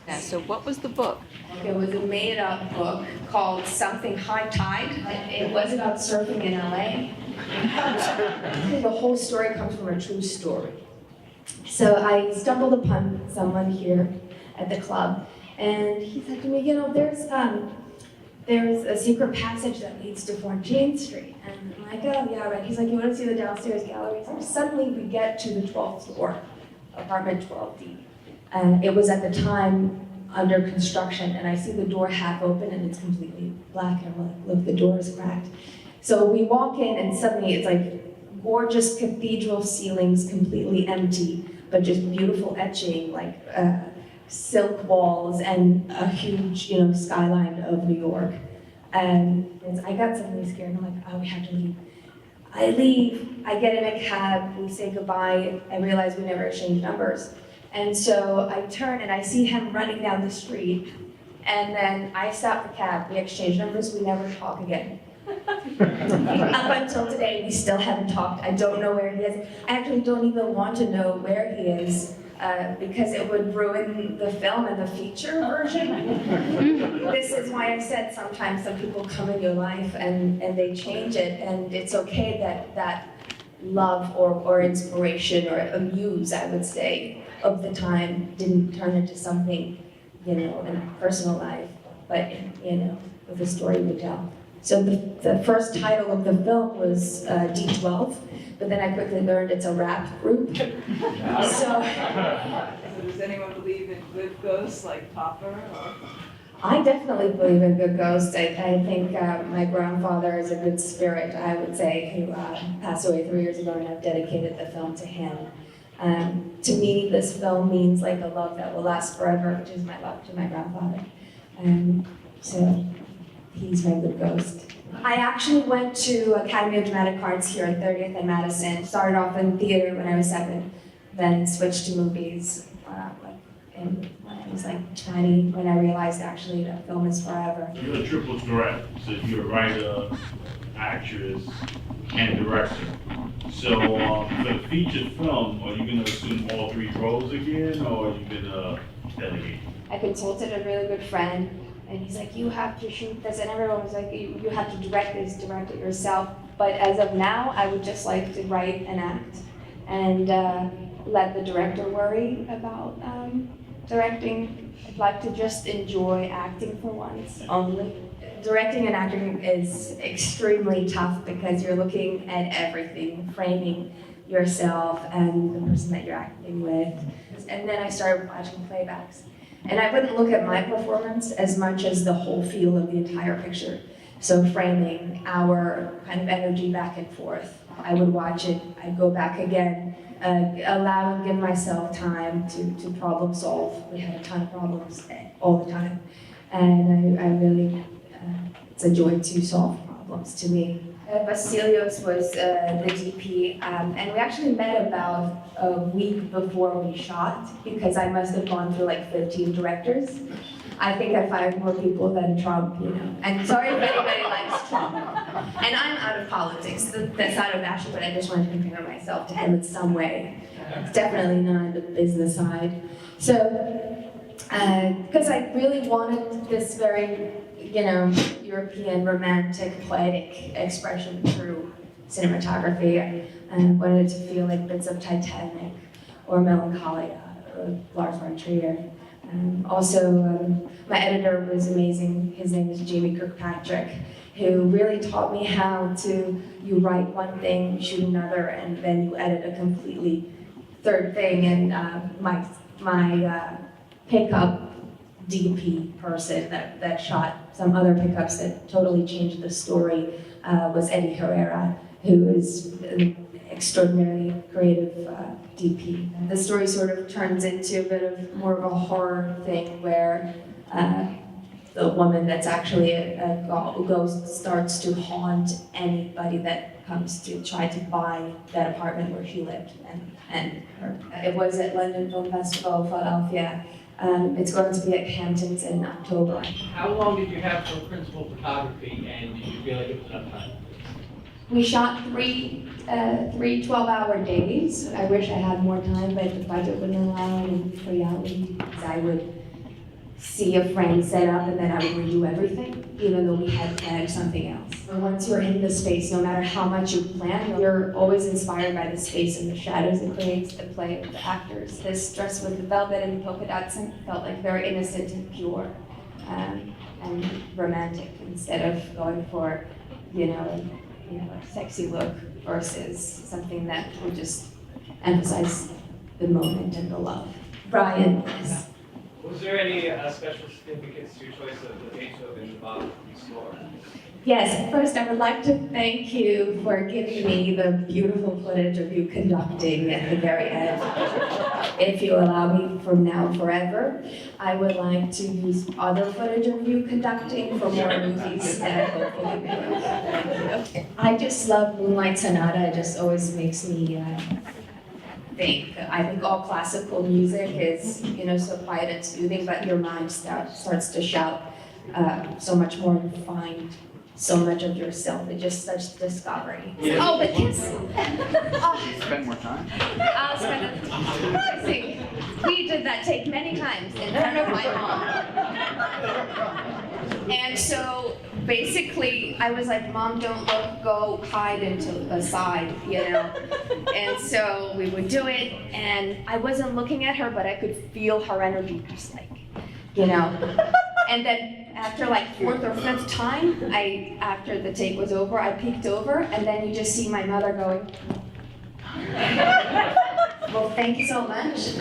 Yeah, so what was the book? It was a made-up book called Something High Tide. It was about surfing in LA. The whole story comes from a true story. So I stumbled upon someone here at the club, and he said to me, you know, there's a secret passage that leads to 14th Street. And I'm like, oh, yeah, right. He's like, you want to see the downstairs galleries? And suddenly we get to the 12th floor, apartment 12D. And it was at the time under construction, and I see the door half open and it's completely black, and I'm like, look, the door is cracked. So we walk in, and suddenly it's like gorgeous cathedral ceilings, completely empty, but just beautiful etching, like silk walls and a huge, skyline of New York. And I got suddenly scared, and I'm like, oh, we have to leave. I leave, I get in a cab, we say goodbye, I realize we never exchanged numbers. And so I turn and I see him running down the street, and then I stop the cab, we exchange numbers, we never talk again. Up until today, we still haven't talked. I don't know where he is. I actually don't even want to know where he is, because it would ruin the film and the feature version. This is why I said sometimes some people come in your life and they change it, and it's okay that love or inspiration or a muse, I would say, of the time didn't turn into something, in a personal life, but, with a story to tell. So the first title of the film was D12, but then I quickly learned it's a rap group. So does anyone believe in good ghosts like Popper? Or? I definitely believe in good ghosts. I think my grandfather is a good spirit, I would say, who passed away 3 years ago, and I've dedicated the film to him. To me, this film means like a love that will last forever, which is my love to my grandfather. So he's my good ghost. I actually went to Academy of Dramatic Arts here at 30th and Madison. Started off in theater when I was 7, then switched to movies when I was like 20, when I realized actually that film is forever. You're a triple threat, so you're a writer, actress, and director. So for the feature film, are you going to assume all 3 roles again, or are you going to delegate? I consulted a really good friend, and he's like, you have to shoot this, and everyone was like, you have to direct this, direct it yourself. But as of now, I would just like to write and act, and let the director worry about directing. I'd like to just enjoy acting for once only. Directing and acting is extremely tough because you're looking at everything, framing yourself and the person that you're acting with. And then I started watching playbacks. And I wouldn't look at my performance as much as the whole feel of the entire picture. So framing, our kind of energy back and forth. I would watch it, I'd go back again, allow and give myself time to problem solve. We had a ton of problems all the time. And I really, it's a joy to solve problems to me. Vasilios was the DP, and we actually met about a week before we shot, because I must have gone through like 15 directors. I think I fired more people than Trump, And sorry if anybody likes Trump. And I'm out of politics. That's not a bashing, but I just wanted to compare myself to him in some way. It's definitely not the business side. So, because I really wanted this very, European romantic poetic expression through cinematography. I wanted it to feel like bits of Titanic or Melancholia or Lars von Trier. My editor was amazing. His name is Jamie Kirkpatrick, who really taught me how you write one thing, shoot another, and then you edit a completely third thing. And my pickup DP person that shot some other pickups that totally changed the story was Eddie Herrera, who is an extraordinarily creative DP. The story sort of turns into a bit of more of a horror thing where the woman that's actually a ghost starts to haunt anybody that comes to try to buy that apartment where she lived and her. It was at London Film Festival, Philadelphia. It's going to be at Hamptons in October. How long did you have for principal photography, and did you feel like it was enough time? We shot three 12-hour days. I wish I had more time, but the budget wouldn't allow any reality. I would see a friend set up and then I would redo everything, even though we had planned something else. And once you're in the space, no matter how much you plan, you're always inspired by the space and the shadows it creates, the play of the actors. This dress with the velvet and the polka dots felt like very innocent and pure and romantic instead of going for, a sexy look versus something that would just emphasize the moment and the love. Brian, yes. Was there any special significance to your choice of the Beethoven and Bach score? Yes, first I would like to thank you for giving me the beautiful footage of you conducting at the very end. If you allow me from now forever, I would like to use other footage of you conducting for more movies that hopefully will. Thank you. I just love Moonlight Sonata. It just always makes me think. I think all classical music is, so quiet and soothing, but your mind starts to shout so much more and find so much of yourself. It's just such discovery. Oh, the kiss! Spend more time. I'll spend it. I see. We did that take many times in front of my mom. And so basically, I was like, Mom, don't look, go hide into the side, And so we would do it, and I wasn't looking at her, but I could feel her energy just like, And then after like fourth or fifth time, after the take was over, I peeked over, and then you just see my mother going. Well, thank you so much.